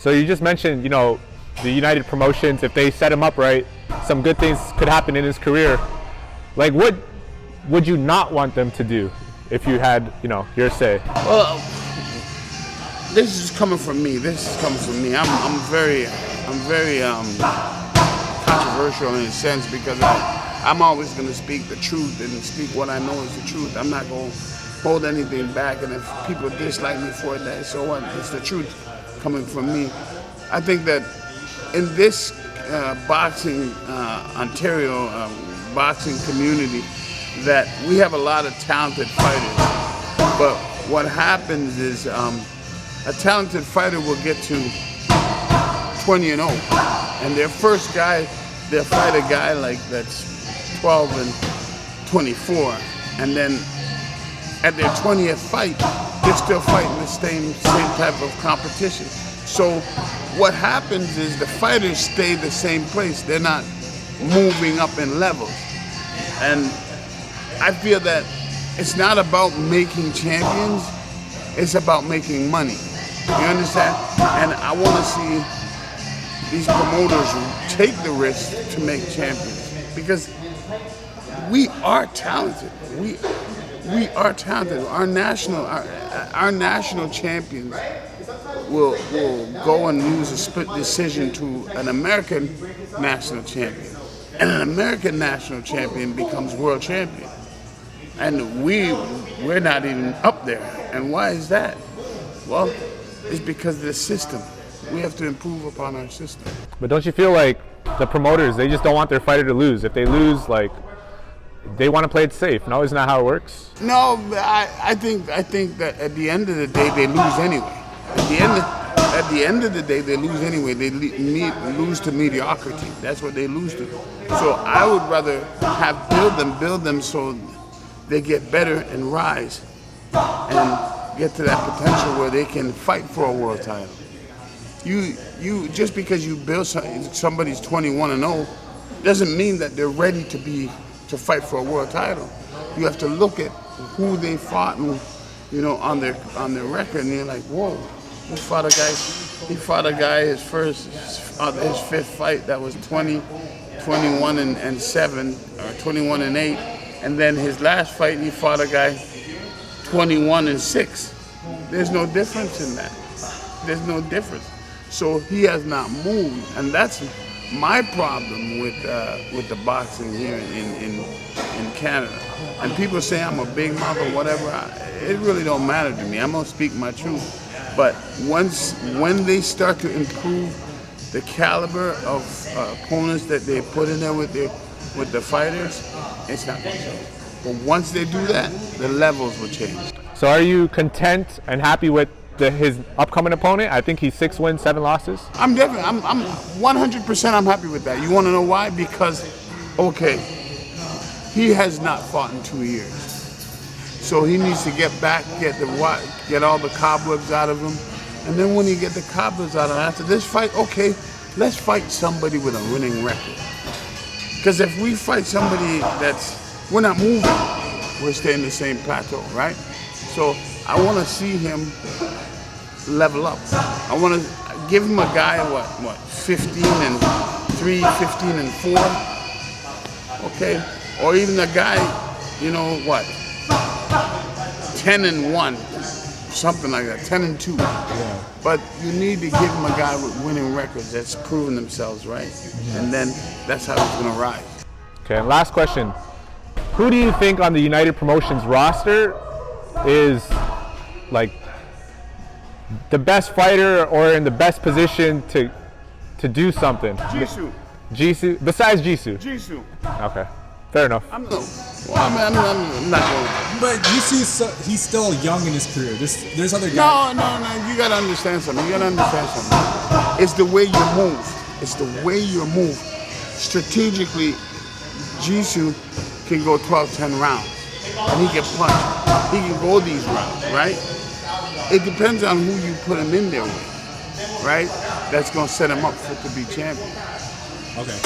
So you just mentioned, the United Promotions, if they set him up right, some good things could happen in his career. Like, what would you not want them to do if you had, your say? Well, this is coming from me. I'm very controversial in a sense because I'm always going to speak the truth and speak what I know is the truth. I'm not going to hold anything back, and if people dislike me for that, so what? It's the truth coming from me. I think that in this boxing, Ontario boxing community, that we have a lot of talented fighters. But what happens is a talented fighter will get to 20-0, and their first guy, they'll fight a guy like that's 12 and 24, and then at their 20th fight, they're still fighting the same type of competition. So what happens is the fighters stay the same place. They're not moving up in levels. And I feel that it's not about making champions, it's about making money. You understand? And I want to see these promoters take the risk to make champions, because we are talented. We are talented. Our national champions will go and lose a split decision to an American national champion, and an American national champion becomes world champion, and we're not even up there. And why is that? Well, it's because of the system. We have to improve upon our system. But don't you feel like the promoters, they just don't want their fighter to lose? If they lose, they want to play it safe. No, isn't that how it works? No, I think that at the end of the day, they lose anyway. At the end of the day, they lose anyway. They lose to mediocrity. That's what they lose to. So I would rather build them so they get better and rise and get to that potential where they can fight for a world title. You just because you build somebody's 21-0 doesn't mean that they're ready to fight for a world title. You have to look at who they fought and, on their record, and you're like, whoa, he fought a guy his fifth fight that was 21 and 7 or 21 and 8, and then his last fight he fought a guy 21 and 6. There's no difference in that. There's no difference. So he has not moved, and that's my problem with the boxing here in Canada. And people say I'm a big mouth or whatever. It really don't matter to me. I'm gonna speak my truth. But when they start to improve the caliber of opponents that they put in there with the fighters, it's not gonna change. But once they do that, the levels will change. So are you content and happy with his upcoming opponent? I think he's 6 wins, 7 losses. I'm 100% I'm happy with that. You want to know why? Because, okay, he has not fought in 2 years. So he needs to get back, get all the cobwebs out of him. And then when you get the cobwebs out of him, after this fight, okay, let's fight somebody with a winning record. Because if we fight somebody we're not moving, we're staying the same plateau, right? So I want to see him level up. I want to give him a guy, 15 and 3, 15 and 4, okay? Or even a guy, 10 and 1, something like that, 10 and 2. Yeah. But you need to give him a guy with winning records that's proven themselves, right? And then that's how he's going to rise. Okay, and last question. Who do you think on the United Promotions roster is the best fighter or in the best position to do something? Gisu? Besides Gisu? Gisu. Okay, fair enough. I'm not going. But Gisu, he's still young in his career. There's other guys. No. You gotta understand something. It's the way you move. Strategically, Gisu can go 12-10 rounds, and he can punch. He can go these rounds, right? It depends on who you put him in there with, right? That's gonna set him up to be champion. Okay.